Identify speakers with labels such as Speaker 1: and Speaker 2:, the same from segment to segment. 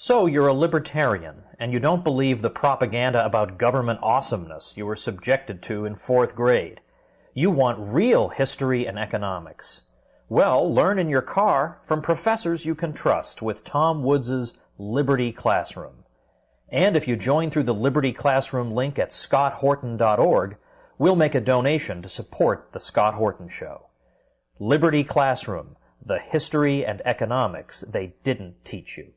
Speaker 1: So you're a libertarian, and you don't believe the propaganda about government awesomeness you were subjected to in 4th grade. You want real history and economics. Well, learn in your car from professors you can trust with Tom Woods' Liberty Classroom. And if you join through the Liberty Classroom link at scotthorton.org, we'll make a donation to support The Scott Horton Show. Liberty Classroom, the history and economics they didn't teach you.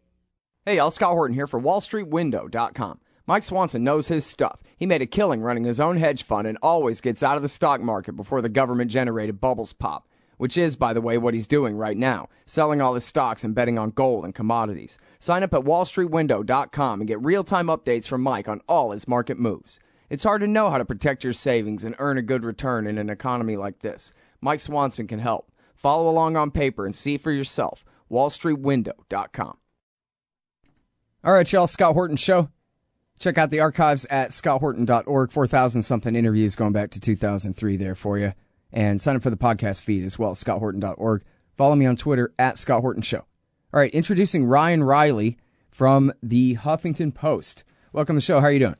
Speaker 2: Hey y'all, Scott Horton here for WallStreetWindow.com. Mike Swanson knows his stuff. He made a killing running his own hedge fund and always gets out of the stock market before the government-generated bubbles pop, which is, by the way, what he's doing right now, selling all his stocks and betting on gold and commodities. Sign up at WallStreetWindow.com and get real-time updates from Mike on all his market moves. It's hard to know how to protect your savings and earn a good return in an economy like this. Mike Swanson can help. Follow along on paper and see for yourself. WallStreetWindow.com. All right, y'all, Scott Horton Show. Check out the archives at scotthorton.org. 4,000-something interviews going back to 2003 there for you. And sign up for the podcast feed as well, scotthorton.org. Follow me on Twitter at Scott Horton Show. All right, introducing Ryan Reilly from the Huffington Post. Welcome to the show. How are you doing?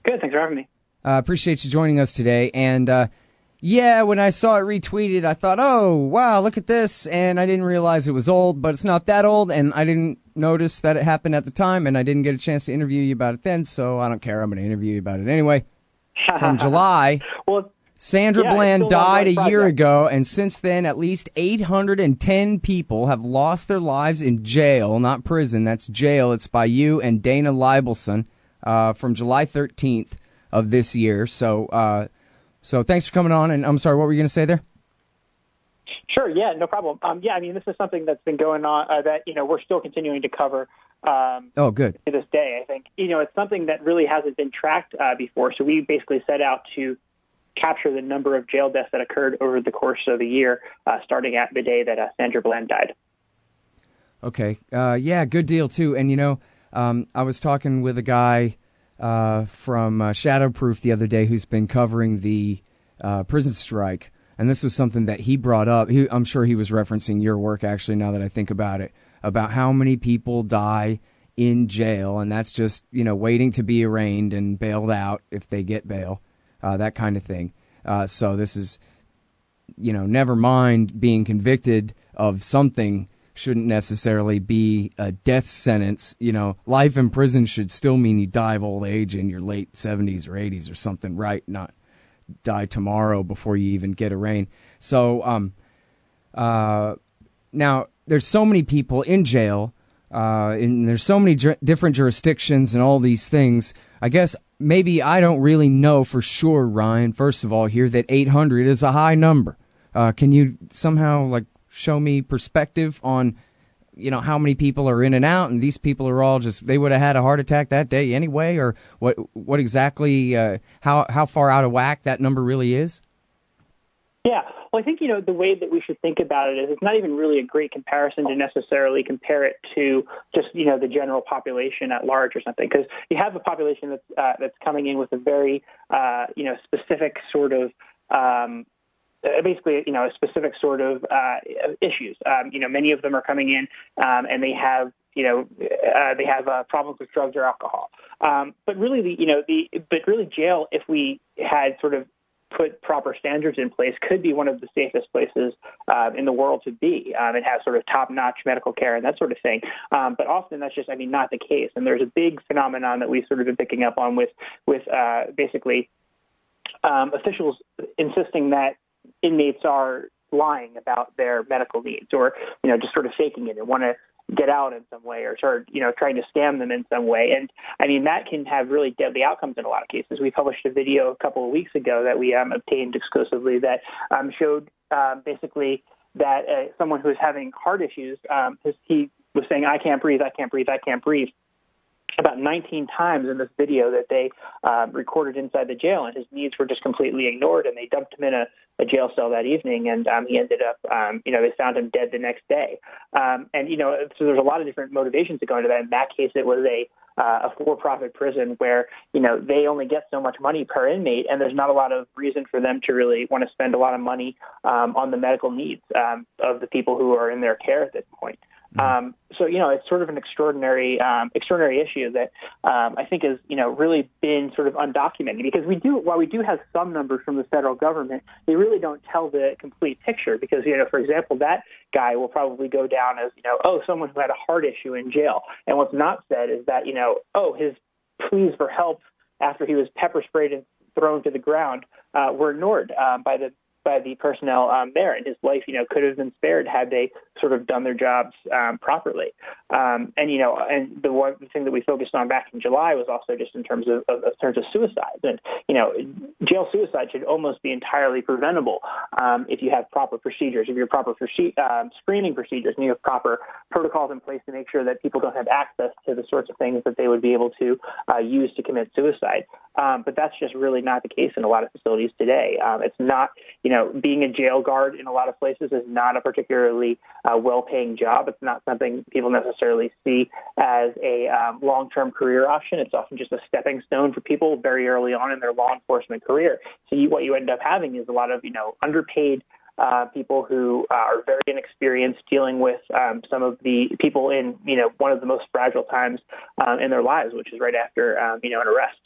Speaker 3: Good. Thanks for having me.
Speaker 2: Appreciate you joining us today. And yeah, when I saw it retweeted, I thought, oh, wow, look at this. And I didn't realize it was old, but it's not that old. And I didn't notice that it happened at the time, and I didn't get a chance to interview you about it then, so I don't care. I'm going to interview you about it anyway. From July, Sandra Bland died a year ago, and since then, at least 810 people have lost their lives in jail, not prison. That's jail. It's by you and Dana Leibelson from July 13th of this year. So thanks for coming on, and I'm sorry, what were you going to say there?
Speaker 3: Sure, yeah, no problem. Yeah, I mean, this is something that's been going on that, we're still continuing to cover
Speaker 2: oh, good.
Speaker 3: to this day, I think. It's something that really hasn't been tracked before, so we basically set out to capture the number of jail deaths that occurred over the course of the year, starting at the day that Sandra Bland died.
Speaker 2: Okay, yeah, good deal, too. And, I was talking with a guy from Shadowproof the other day who's been covering the prison strike. And this was something that he brought up. I'm sure he was referencing your work, actually, now that I think about it, about how many people die in jail. And that's just, waiting to be arraigned and bailed out if they get bail, that kind of thing. So this is, never mind being convicted of something shouldn't necessarily be a death sentence. Life in prison should still mean you die of old age in your late 70s or 80s or something, right? Not die tomorrow before you even get arraigned. So now there's so many people in jail, and there's so many different jurisdictions and all these things. I guess maybe I don't really know for sure, Ryan, first of all, here that 800 is a high number. Can you somehow show me perspective on how many people are in and out, and these people are all just, they would have had a heart attack that day anyway, or what exactly, how far out of whack that number really is?
Speaker 3: Yeah, well, I think, the way that we should think about it is it's not even really a great comparison to necessarily compare it to just, the general population at large or something, because you have a population that's coming in with a very, specific sort of, basically, a specific sort of issues. Many of them are coming in and they have, problems with drugs or alcohol. But really, jail, if we had sort of put proper standards in place, could be one of the safest places in the world to be and have sort of top-notch medical care and that sort of thing. But often that's just, not the case. And there's a big phenomenon that we've sort of been picking up on with basically officials insisting that inmates are lying about their medical needs or, just sort of faking it and want to get out in some way or start, trying to scam them in some way. And that can have really deadly outcomes in a lot of cases. We published a video a couple of weeks ago that we obtained exclusively that showed basically that someone who was having heart issues, he was saying, I can't breathe, I can't breathe, I can't breathe, about 19 times in this video that they recorded inside the jail, and his needs were just completely ignored, and they dumped him in a jail cell that evening, and he ended up, they found him dead the next day. So there's a lot of different motivations that go into that. In that case, it was a for-profit prison where, they only get so much money per inmate, and there's not a lot of reason for them to really want to spend a lot of money on the medical needs of the people who are in their care at this point. So, it's sort of an extraordinary issue that I think has, really been sort of undocumented, because while we do have some numbers from the federal government, they really don't tell the complete picture, because, for example, that guy will probably go down as, someone who had a heart issue in jail. And what's not said is that, his pleas for help after he was pepper sprayed and thrown to the ground were ignored by the personnel there, and his life, could have been spared had they sort of done their jobs properly. And the one thing that we focused on back in July was also just in terms of suicides. And jail suicide should almost be entirely preventable if you have proper procedures, if you have proper screening procedures, and you have proper protocols in place to make sure that people don't have access to the sorts of things that they would be able to use to commit suicide. But that's just really not the case in a lot of facilities today. It's not, being a jail guard in a lot of places is not a particularly well-paying job. It's not something people necessarily see as a long-term career option. It's often just a stepping stone for people very early on in their law enforcement career. So what you end up having is a lot of, underpaid people who are very inexperienced dealing with some of the people in, one of the most fragile times in their lives, which is right after, an arrest.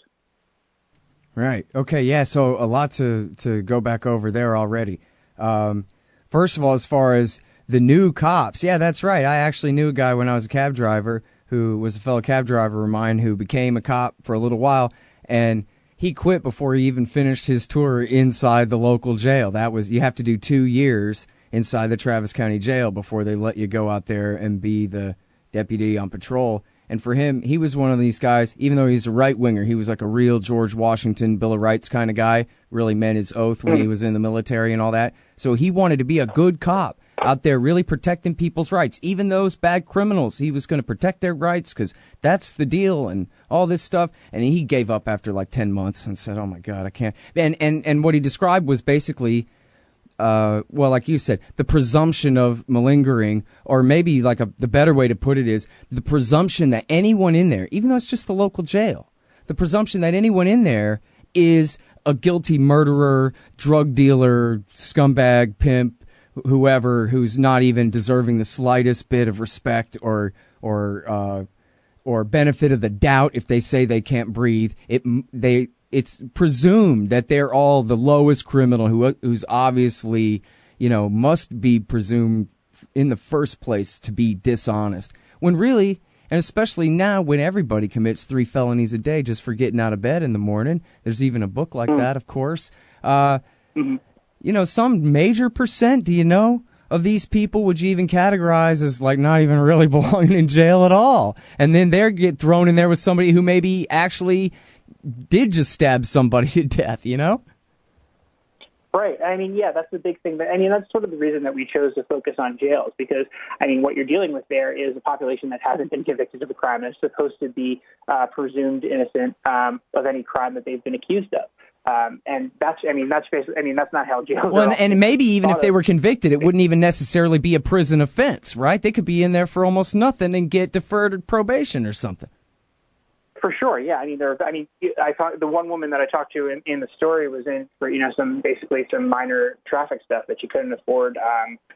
Speaker 2: Right. Okay. Yeah. So a lot to go back over there already. First of all, as far as the new cops, yeah, that's right. I actually knew a guy when I was a cab driver who was a fellow cab driver of mine who became a cop for a little while, and he quit before he even finished his tour inside the local jail. You have to do 2 years inside the Travis County Jail before they let you go out there and be the deputy on patrol. And for him, he was one of these guys, even though he's a right-winger, he was like a real George Washington, Bill of Rights kind of guy, really meant his oath when he was in the military and all that. So he wanted to be a good cop out there really protecting people's rights, even those bad criminals. He was going to protect their rights because that's the deal and all this stuff. And he gave up after like 10 months and said, oh, my God, I can't. And what he described was basically, like you said, the presumption of malingering, or maybe like the better way to put it is the presumption that anyone in there, even though it's just the local jail, the presumption that anyone in there is a guilty murderer, drug dealer, scumbag, pimp, whoever, who's not even deserving the slightest bit of respect or benefit of the doubt if they say they can't breathe. It's presumed that they're all the lowest criminal who's obviously, must be presumed in the first place to be dishonest. When really, and especially now when everybody commits 3 felonies a day just for getting out of bed in the morning, there's even a book like that, of course. Some major percent, of these people would you even categorize as like not even really belonging in jail at all? And then they get thrown in there with somebody who maybe actually did just stab somebody to death,
Speaker 3: Right. That's the big thing. That's sort of the reason that we chose to focus on jails, because, what you're dealing with there is a population that hasn't been convicted of a crime and is supposed to be presumed innocent of any crime that they've been accused of. And that's not how jails are.
Speaker 2: And maybe even if they were convicted, it wouldn't even necessarily be a prison offense, right? They could be in there for almost nothing and get deferred probation or something.
Speaker 3: For sure, yeah. The one woman that I talked to in the story was in for some minor traffic stuff that she couldn't afford,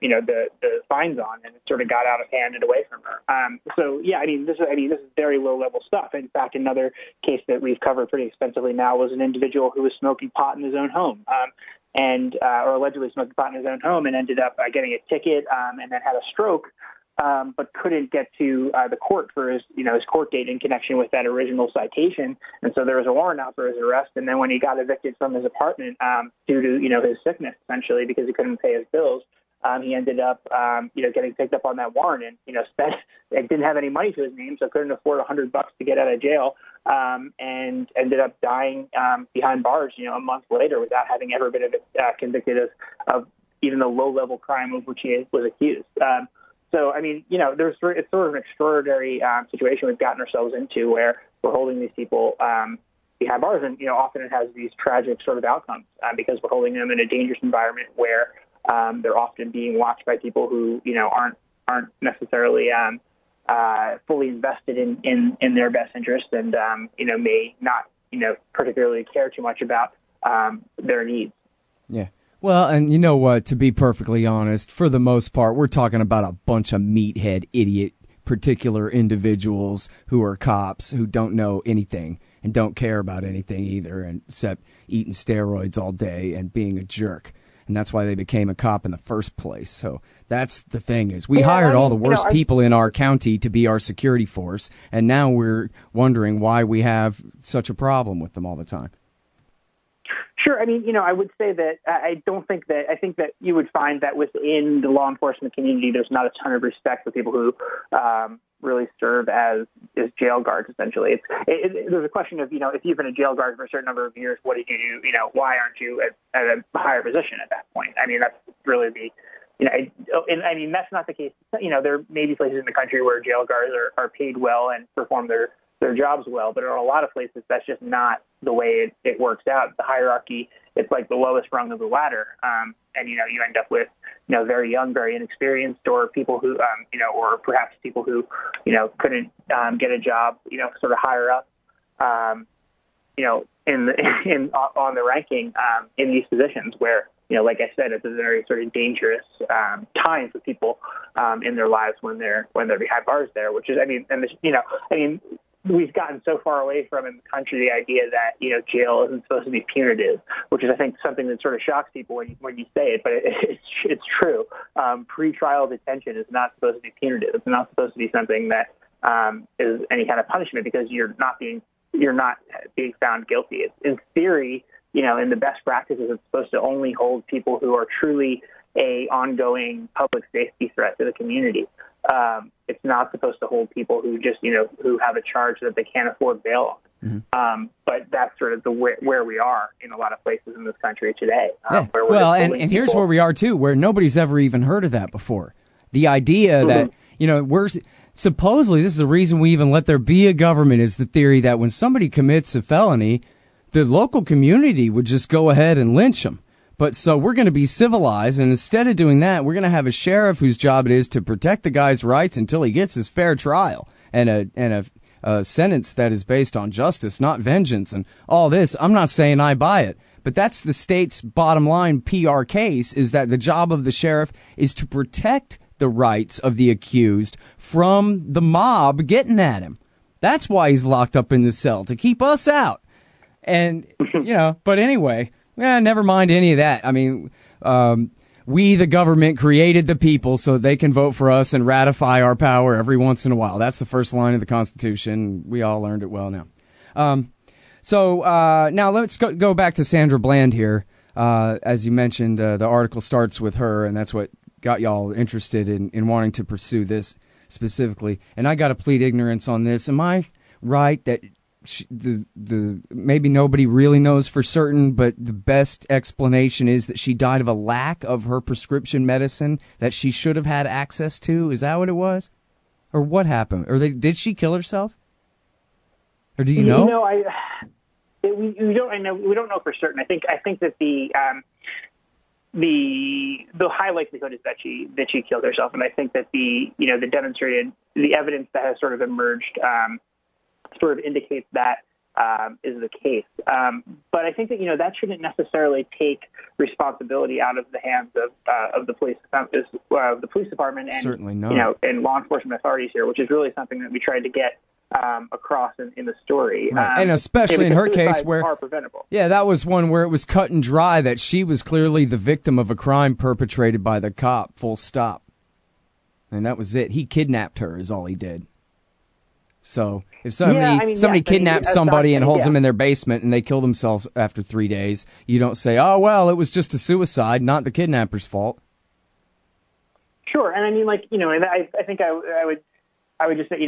Speaker 3: the fines on, and it sort of got out of hand and away from her. This is very low level stuff. In fact, another case that we've covered pretty extensively now was an individual who was smoking pot in his own home. Or allegedly smoking pot in his own home, and ended up getting a ticket and then had a stroke. But couldn't get to the court for his court date in connection with that original citation, and so there was a warrant out for his arrest. And then when he got evicted from his apartment due to his sickness, essentially because he couldn't pay his bills, he ended up getting picked up on that warrant, and didn't have any money to his name, so couldn't afford $100 to get out of jail, and ended up dying behind bars a month later without having ever been convicted of even the low level crime of which he was accused. So, it's sort of an extraordinary situation we've gotten ourselves into where we're holding these people behind bars, and, often it has these tragic sort of outcomes because we're holding them in a dangerous environment where they're often being watched by people who, aren't necessarily fully invested in their best interest and, may not, particularly care too much about their needs.
Speaker 2: Yeah. Well, and you know what, to be perfectly honest, for the most part, we're talking about a bunch of meathead, idiot, particular individuals who are cops who don't know anything and don't care about anything either, and except eating steroids all day and being a jerk. And that's why they became a cop in the first place. So that's the thing is we hired all the worst people in our county to be our security force, and now we're wondering why we have such a problem with them all the time.
Speaker 3: Sure. I mean, I would say that I think that you would find that within the law enforcement community, there's not a ton of respect for people who really serve as jail guards, essentially. There's a question of, if you've been a jail guard for a certain number of years, what did you do? Why aren't you at a higher position at that point? I mean, that's really that's not the case. There may be places in the country where jail guards are paid well and perform their jobs well, but in a lot of places, that's just not the way it works out. The hierarchy, it's like the lowest rung of the ladder. And, you end up with, very young, very inexperienced, or people who, or perhaps people who, couldn't get a job, sort of higher up, on the ranking in these positions where, like I said, it's a very sort of dangerous time for people in their lives when they're behind bars there, which is, we've gotten so far away from in the country the idea that, jail isn't supposed to be punitive, which is, I think, something that sort of shocks people when you say it, but it's true. Pre-trial detention is not supposed to be punitive. It's not supposed to be something that is any kind of punishment because you're not being found guilty. It's, in theory, in the best practices, it's supposed to only hold people who are truly a ongoing public safety threat to the community. It's not supposed to hold people who just, who have a charge that they can't afford bail on. Mm-hmm. But that's sort of where we are in a lot of places in this country today.
Speaker 2: And here's where we are, too, where nobody's ever even heard of that before. The idea that, we're supposedly, this is the reason we even let there be a government, is the theory that when somebody commits a felony, the local community would just go ahead and lynch them. But so we're going to be civilized, and instead of doing that, we're going to have a sheriff whose job it is to protect the guy's rights until he gets his fair trial and a sentence that is based on justice, not vengeance, and all this. I'm not saying I buy it, but that's the state's bottom line PR case, is that the job of the sheriff is to protect the rights of the accused from the mob getting at him. That's why he's locked up in the cell, to keep us out. And, but anyway... never mind any of that. I mean, we, the government, created the people so they can vote for us and ratify our power every once in a while. That's the first line of the Constitution. We all learned it well now. So now let's go back to Sandra Bland here. As you mentioned, the article starts with her, and that's what got y'all interested in wanting to pursue this specifically. And I got to plead ignorance on this. Am I right that... maybe nobody really knows for certain, but the best explanation is that she died of a lack of her prescription medicine that she should have had access to? Is that what it was? Or what happened? Or did she kill herself? Or do you know?
Speaker 3: We don't know for certain. I think that the high likelihood is that she killed herself, and I think that the evidence that has sort of emerged sort of indicates that is the case. But I think that, that shouldn't necessarily take responsibility out of the hands of the police department and,
Speaker 2: certainly not.
Speaker 3: And law enforcement authorities here, which is really something that we tried to get across in the story.
Speaker 2: Right. And especially in her case where, that was one where it was cut and dry that she was clearly the victim of a crime perpetrated by the cop, full stop. And that was it. He kidnapped her is all he did. So if somebody kidnaps somebody and holds them in their basement and they kill themselves after 3 days, you don't say, oh, well, it was just a suicide, not the kidnapper's fault.
Speaker 3: Sure. And I mean, and I think I would just say,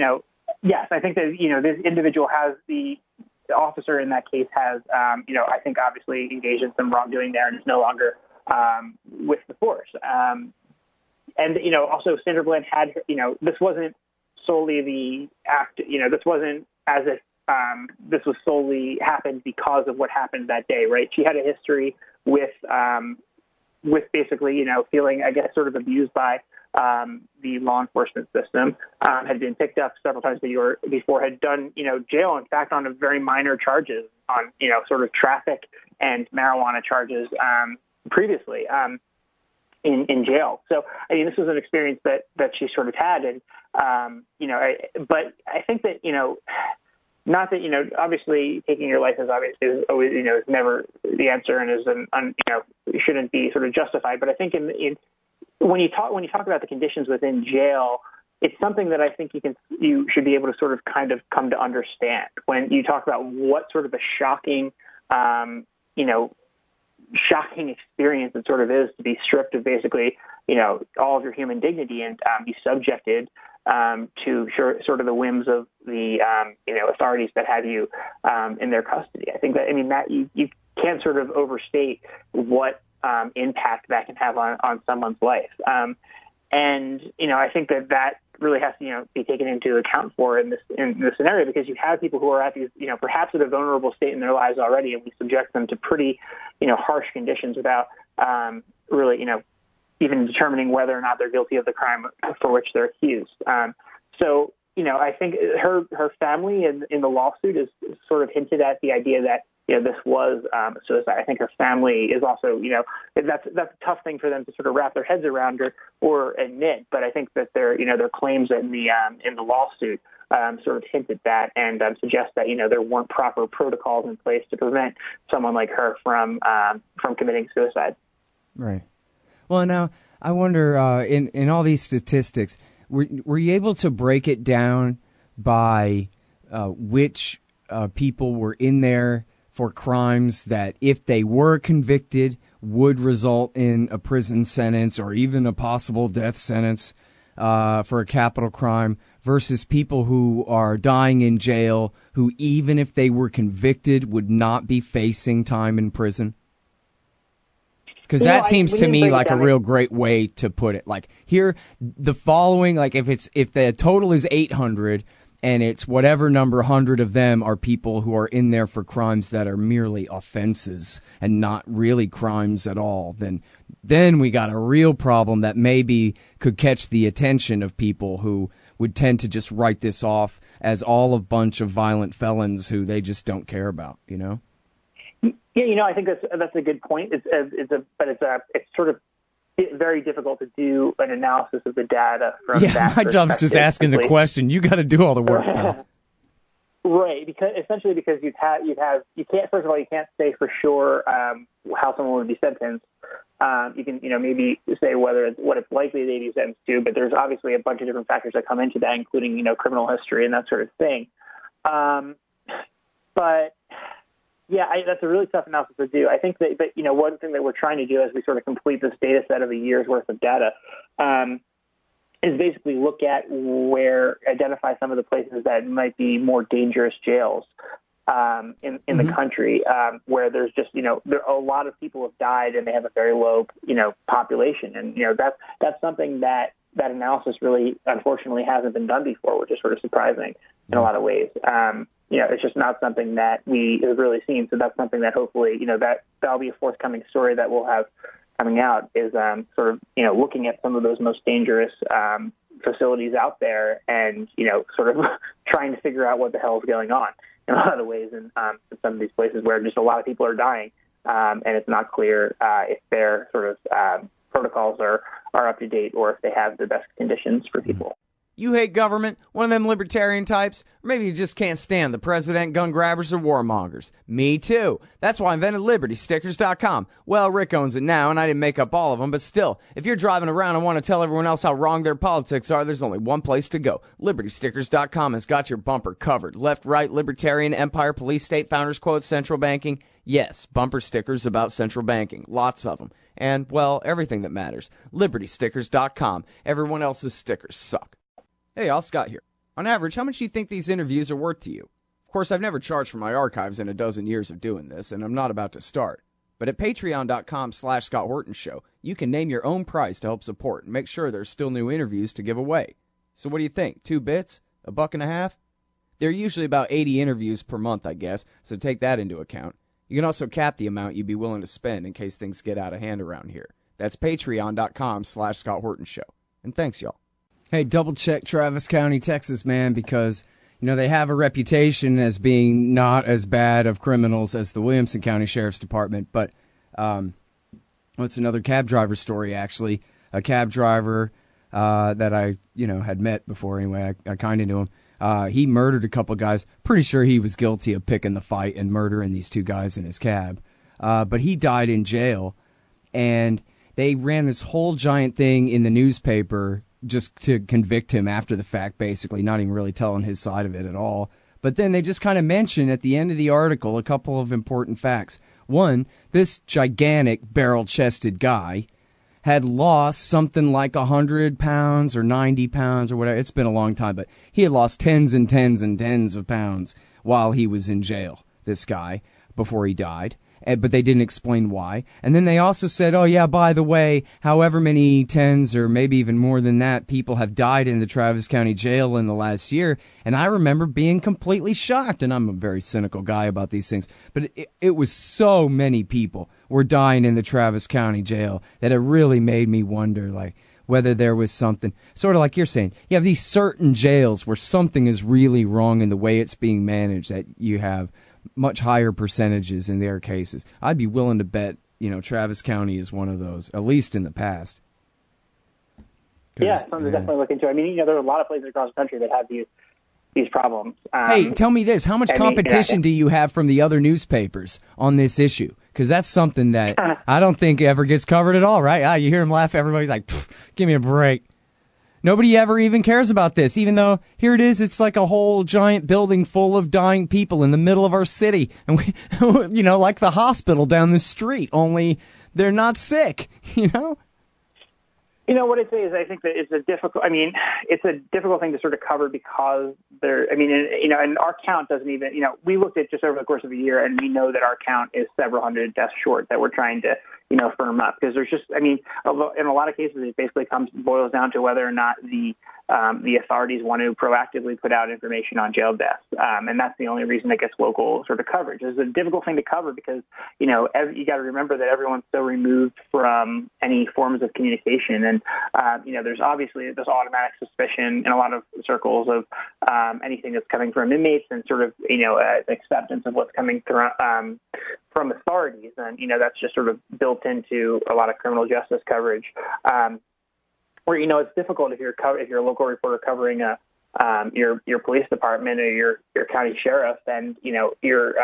Speaker 3: yes, I think that, this individual the officer in that case has, I think obviously engaged in some wrongdoing there and is no longer with the force. And, also Sandra Bland had, this wasn't solely the act, this wasn't as if this was solely happened because of what happened that day, right? She had a history with basically, feeling, I guess, sort of abused by the law enforcement system, had been picked up several times before, had done, jail, in fact, on a very minor charges on, sort of traffic and marijuana charges, previously in jail. So, I mean, this was an experience that she sort of had. And, but I think that, not that, obviously taking your life is always, is never the answer and is shouldn't be sort of justified. But I think when you talk about the conditions within jail, it's something that I think you should be able to sort of kind of come to understand when you talk about what sort of a shocking experience it sort of is to be stripped of basically, all of your human dignity and be subjected to sort of the whims of the, authorities that have you in their custody. I think that, that you can't sort of overstate what impact that can have on someone's life. And I think that really has to, be taken into account for in this scenario, because you have people who are at these, perhaps at a vulnerable state in their lives already, and we subject them to pretty, harsh conditions without really, even determining whether or not they're guilty of the crime for which they're accused. So, I think her family in the lawsuit is sort of hinted at the idea that, this was suicide. I think her family is also, that's a tough thing for them to sort of wrap their heads around or admit. But I think that their claims in the lawsuit sort of hint at that and suggest that, there weren't proper protocols in place to prevent someone like her from committing suicide.
Speaker 2: Right. Well, now I wonder, in all these statistics, were you able to break it down by which people were in there for crimes that, if they were convicted, would result in a prison sentence or even a possible death sentence for a capital crime, versus people who are dying in jail who, even if they were convicted, would not be facing time in prison? Because that seems to me like a real great way to put it. Like, here, the following, like if the total is 800 and it's whatever number 100 of them are people who are in there for crimes that are merely offenses and not really crimes at all, then we got a real problem that maybe could catch the attention of people who would tend to just write this off as all a bunch of violent felons who they just don't care about,
Speaker 3: Yeah, I think that's a good point. It's sort of very difficult to do an analysis of the data from that perspective.
Speaker 2: My job's just asking the question. You got to do all the work.
Speaker 3: Right, because you can't, first of all, you can't say for sure how someone would be sentenced. You can maybe say what it's likely they'd be sentenced to, but there's obviously a bunch of different factors that come into that, including criminal history and that sort of thing. But yeah, that's a really tough analysis to do. I think that one thing that we're trying to do as we sort of complete this data set of a year's worth of data is basically identify some of the places that might be more dangerous jails in the country, where there's just, a lot of people have died and they have a very low, population. And, that's something that analysis really, unfortunately, hasn't been done before, which is sort of surprising in a lot of ways. It's just not something that we have really seen. So that's something that hopefully, that'll be a forthcoming story that we'll have coming out, is sort of, looking at some of those most dangerous facilities out there and, sort of trying to figure out what the hell is going on in a lot of ways in some of these places where just a lot of people are dying, and it's not clear if their sort of protocols are up to date or if they have the best conditions for people.
Speaker 2: You hate government, one of them libertarian types, or maybe you just can't stand the president, gun grabbers, or warmongers. Me too. That's why I invented LibertyStickers.com. Well, Rick owns it now, and I didn't make up all of them, but still, if you're driving around and want to tell everyone else how wrong their politics are, there's only one place to go. LibertyStickers.com has got your bumper covered. Left, right, libertarian, empire, police, state, founders quotes, central banking. Yes, bumper stickers about central banking. Lots of them. And, well, everything that matters. LibertyStickers.com. Everyone else's stickers suck. Hey, y'all, Scott here. On average, how much do you think these interviews are worth to you? Of course, I've never charged for my archives in a dozen years of doing this, and I'm not about to start. But at patreon.com/Scott Horton Show, you can name your own price to help support and make sure there's still new interviews to give away. So what do you think? 2 bits? $1.50? There are usually about 80 interviews per month, I guess, so take that into account. You can also cap the amount you'd be willing to spend in case things get out of hand around here. That's patreon.com/Scott Horton Show. And thanks, y'all. Hey, double check Travis County, Texas, man, because, they have a reputation as being not as bad of criminals as the Williamson County Sheriff's Department, but Well, it's another cab driver story, actually. A cab driver that I, had met before anyway. I kind of knew him. He murdered a couple guys. Pretty sure he was guilty of picking the fight and murdering these two guys in his cab. But he died in jail, and they ran this whole giant thing in the newspaper just to convict him after the fact, basically, not even really telling his side of it at all. But then they just kind of mention at the end of the article a couple of important facts. One, this gigantic barrel-chested guy had lost something like 100 pounds or 90 pounds or whatever. It's been a long time, but he had lost tens and tens and tens of pounds while he was in jail, this guy, before he died. But they didn't explain why. And then they also said, oh, yeah, by the way, however many tens or maybe even more than that people have died in the Travis County Jail in the last year. And I remember being completely shocked, and I'm a very cynical guy about these things, but it was so many people were dying in the Travis County Jail that it really made me wonder, like, whether there was something, sort of like you're saying, you have these certain jails where something is really wrong in the way it's being managed, that you have much higher percentages in their cases. I'd be willing to bet, Travis County is one of those, at least in the past.
Speaker 3: Yeah, something to definitely look into. I mean, there are a lot of places across the country that have these problems.
Speaker 2: Hey, tell me this. How much competition do you have from the other newspapers on this issue? Because that's something that I don't think ever gets covered at all, right? You hear them laugh, everybody's like, give me a break. Nobody ever even cares about this, even though here it is, it's like a whole giant building full of dying people in the middle of our city. And we, like the hospital down the street, only they're not sick,
Speaker 3: What I'd say is I think that it's a difficult thing to sort of cover because and our count doesn't even, we looked at just over the course of a year and we know that our count is several hundred deaths short that we're trying to, firm up, because there's just, in a lot of cases, it basically boils down to whether or not the authorities want to proactively put out information on jail deaths. And that's the only reason it gets local sort of coverage. It's a difficult thing to cover because, you got to remember that everyone's so removed from any forms of communication. And, there's obviously this automatic suspicion in a lot of circles of anything that's coming from inmates and sort of, acceptance of what's coming through, from authorities. And, that's just sort of built into a lot of criminal justice coverage. Where it's difficult if you're a local reporter covering your police department or your county sheriff, and you're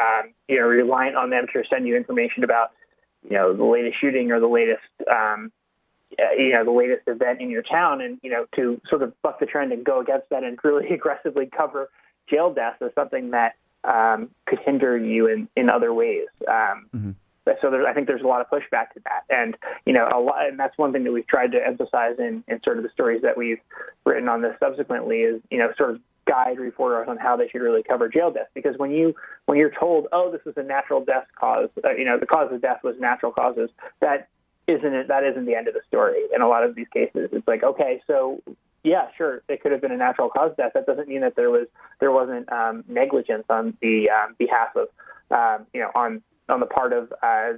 Speaker 3: reliant on them to send you information about the latest shooting or the latest the latest event in your town, and to sort of buck the trend and go against that and really aggressively cover jail deaths is something that could hinder you in other ways. So I think there's a lot of pushback to that, and and that's one thing that we've tried to emphasize in sort of the stories that we've written on this subsequently is sort of guide reporters on how they should really cover jail deaths, because when you're told, oh, this is a natural death cause, the cause of death was natural causes, that isn't the end of the story. In a lot of these cases, it's like, okay, so yeah, sure, it could have been a natural cause death. That doesn't mean that there wasn't negligence on the behalf of on the part of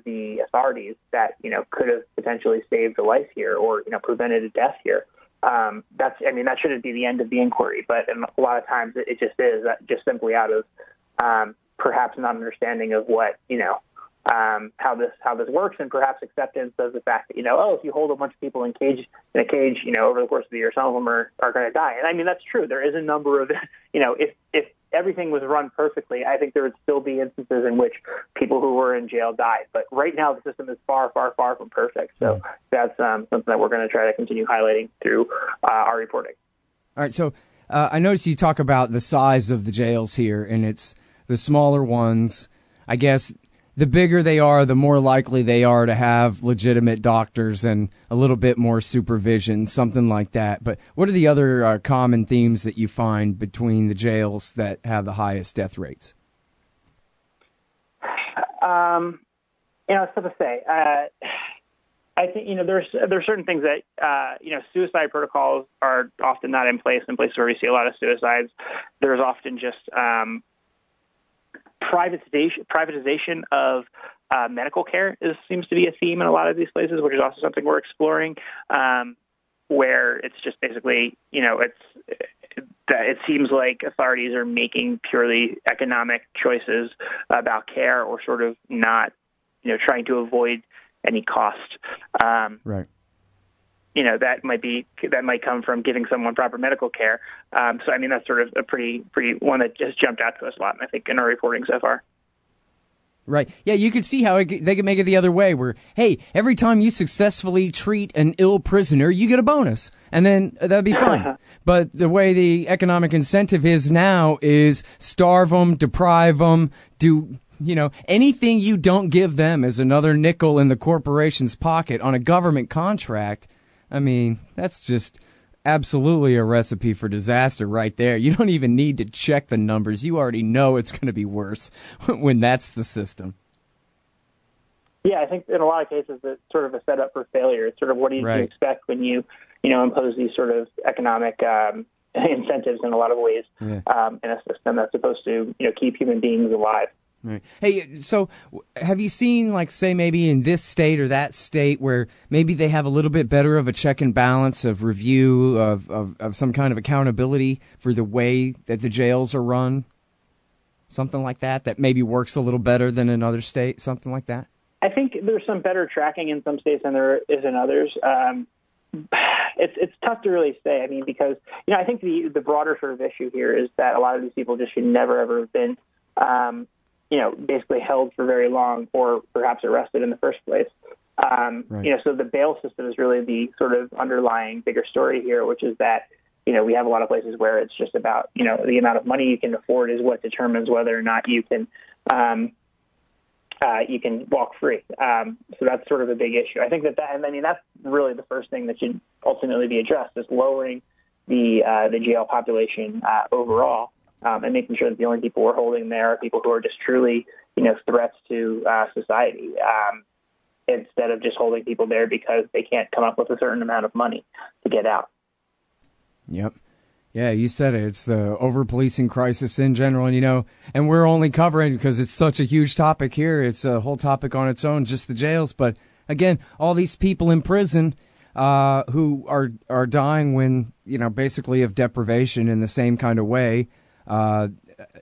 Speaker 3: the authorities that could have potentially saved a life here or prevented a death here. That shouldn't be the end of the inquiry, but a lot of times it just is, just simply out of perhaps not understanding of what how this works, and perhaps acceptance of the fact that if you hold a bunch of people in a cage over the course of the year, some of them are going to die. And that's true. There is a number of if everything was run perfectly, I think there would still be instances in which people who were in jail died. But right now, the system is far, far, far from perfect. So that's something that we're going to try to continue highlighting through our reporting.
Speaker 2: All right. So I noticed you talk about the size of the jails here, and it's the smaller ones. I guess the bigger they are, the more likely they are to have legitimate doctors and a little bit more supervision, something like that. But what are the other common themes that you find between the jails that have the highest death rates?
Speaker 3: It's tough to say. I think, there's certain things that, suicide protocols are often not in places where we see a lot of suicides. There's often just privatization of medical care seems to be a theme in a lot of these places, which is also something we're exploring, where it's just basically, it seems like authorities are making purely economic choices about care, or sort of not, trying to avoid any cost.
Speaker 2: Right.
Speaker 3: That might come from giving someone proper medical care. So I mean, that's sort of a pretty one that just jumped out to us a lot, I think, in our reporting so far.
Speaker 2: Right. Yeah, you could see how they could make it the other way where, hey, every time you successfully treat an ill prisoner, you get a bonus. And then that'd be fine. But the way the economic incentive is now is starve them, deprive them, do, anything you don't give them is another nickel in the corporation's pocket on a government contract. I mean, that's just absolutely a recipe for disaster right there. You don't even need to check the numbers. You already know it's going to be worse when that's the system.
Speaker 3: Yeah, I think in a lot of cases it's sort of a setup for failure. It's sort of what do you expect when you impose these sort of economic incentives in a lot of ways in a system that's supposed to keep human beings alive.
Speaker 2: Right. Hey, so have you seen, like, say, maybe in this state or that state where maybe they have a little bit better of a check and balance of review of some kind of accountability for the way that the jails are run? Something like that maybe works a little better than another state, something like that?
Speaker 3: I think there's some better tracking in some states than there is in others. It's tough to really say. I mean, because, I think the broader sort of issue here is that a lot of these people just should never, ever have been basically held for very long or perhaps arrested in the first place. So the bail system is really the sort of underlying bigger story here, which is that, we have a lot of places where it's just about, the amount of money you can afford is what determines whether or not you can walk free. So that's sort of a big issue. I think that's really the first thing that should ultimately be addressed is lowering the jail population overall. And making sure that the only people we're holding there are people who are just truly, threats to society, instead of just holding people there because they can't come up with a certain amount of money to get out.
Speaker 2: Yep. Yeah, you said it. It's the over-policing crisis in general, and we're only covering because it's such a huge topic here. It's a whole topic on its own, just the jails. But again, all these people in prison who are dying when, basically of deprivation in the same kind of way.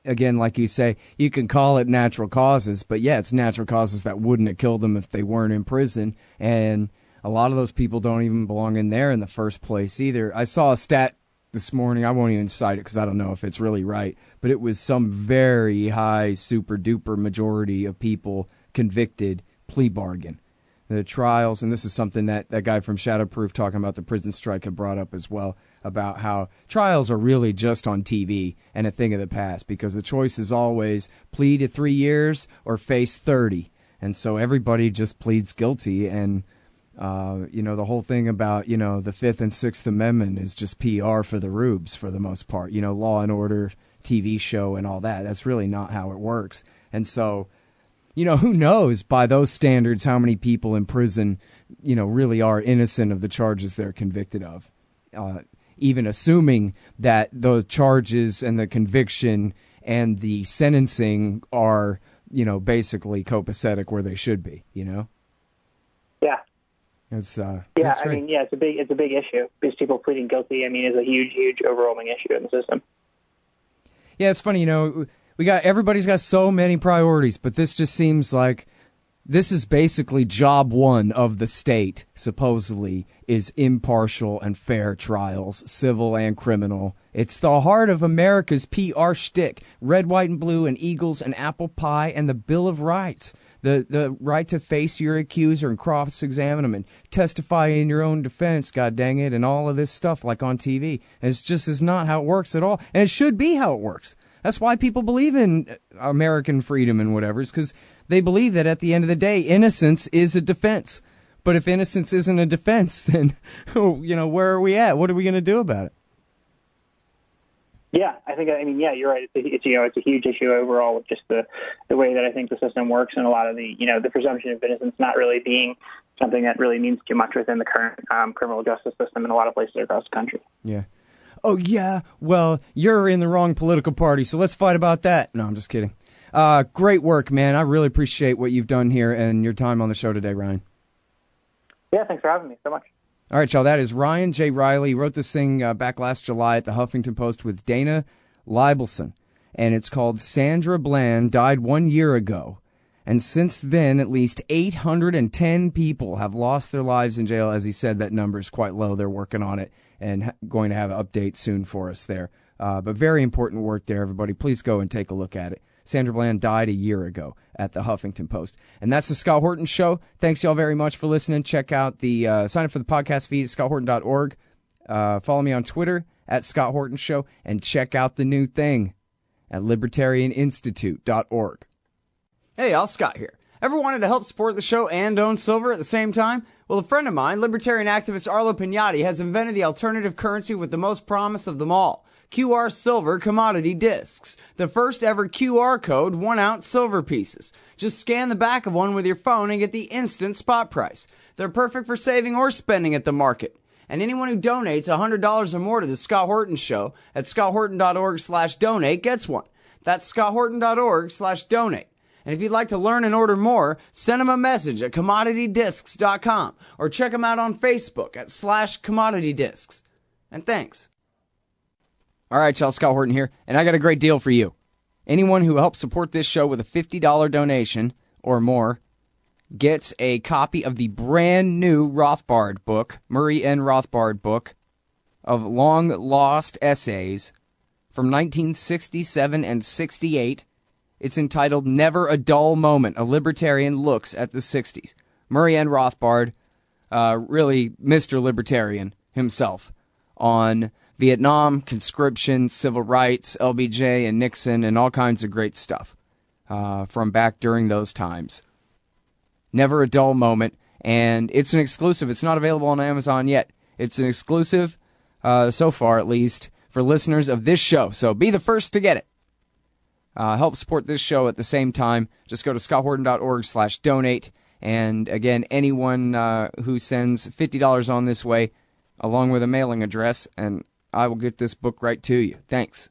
Speaker 2: Again, like you say, you can call it natural causes, but yeah, it's natural causes that wouldn't have killed them if they weren't in prison. And a lot of those people don't even belong in there in the first place either. I saw a stat this morning. I won't even cite it because I don't know if it's really right, but it was some very high, super duper majority of people convicted plea bargain. The trials, and this is something that guy from Shadowproof talking about the prison strike had brought up as well, about how trials are really just on TV and a thing of the past because the choice is always plead to 3 years or face 30. And so everybody just pleads guilty. And, the whole thing about, the Fifth and Sixth Amendment is just PR for the rubes for the most part, Law and Order TV show and all that. That's really not how it works. And so, who knows by those standards how many people in prison, really are innocent of the charges they're convicted of. Even assuming that the charges and the conviction and the sentencing are, basically copacetic where they should be, Yeah. It's
Speaker 3: it's a big issue because people pleading guilty, is a huge overwhelming issue in the system.
Speaker 2: Yeah, it's funny, everybody's got so many priorities, but this just seems like this is basically job one of the state, supposedly, is impartial and fair trials, civil and criminal. It's the heart of America's PR shtick. Red, white, and blue, and eagles, and apple pie, and the Bill of Rights. The right to face your accuser and cross-examine them and testify in your own defense, god dang it, and all of this stuff like on TV. And it's just is not how it works at all. And it should be how it works. That's why people believe in American freedom and whatever, is because they believe that at the end of the day, innocence is a defense. But if innocence isn't a defense, then, where are we at? What are we going to do about it?
Speaker 3: Yeah, you're right. It's a huge issue overall with just the way that I think the system works and a lot of the presumption of innocence not really being something that really means too much within the current criminal justice system in a lot of places across the country.
Speaker 2: Yeah. Oh, yeah, well, you're in the wrong political party, so let's fight about that. No, I'm just kidding. Great work, man. I really appreciate what you've done here and your time on the show today, Ryan.
Speaker 3: Yeah, thanks for having me so much.
Speaker 2: All right, y'all, that is Ryan J. Reilly. He wrote this thing back last July at the Huffington Post with Dana Libelson, and it's called Sandra Bland Died 1 Year Ago. And since then, at least 810 people have lost their lives in jail. As he said, that number is quite low. They're working on it and going to have an update soon for us there. But very important work there, everybody. Please go and take a look at it. Sandra Bland died a year ago at the Huffington Post. And that's the Scott Horton Show. Thanks, y'all, very much for listening. Check out the sign up for the podcast feed at scotthorton.org. Follow me on Twitter at Scott Horton Show. And check out the new thing at libertarianinstitute.org. Hey, y'all, Scott here. Ever wanted to help support the show and own silver at the same time? Well, a friend of mine, libertarian activist Arlo Pignatti, has invented the alternative currency with the most promise of them all. QR silver commodity discs. The first ever QR code 1-ounce silver pieces. Just scan the back of one with your phone and get the instant spot price. They're perfect for saving or spending at the market. And anyone who donates $100 or more to the Scott Horton Show at scotthorton.org/donate gets one. That's scotthorton.org/donate. And if you'd like to learn and order more, send them a message at commoditydiscs.com or check them out on Facebook at /commoditydiscs. And thanks. All right, y'all, Scott Horton here, and I got a great deal for you. Anyone who helps support this show with a $50 donation or more gets a copy of the brand new Rothbard book, Murray N. Rothbard book, of long-lost essays from 1967 and 68. It's entitled Never a Dull Moment, A Libertarian Looks at the 60s. Murray N. Rothbard, really Mr. Libertarian himself, on Vietnam, conscription, civil rights, LBJ and Nixon, and all kinds of great stuff from back during those times. Never a dull moment, and it's an exclusive. It's not available on Amazon yet. It's an exclusive, so far at least, for listeners of this show, so be the first to get it. Help support this show at the same time. Just go to scotthorton.org/donate. And again, anyone who sends $50 on this way, along with a mailing address, and I will get this book right to you. Thanks.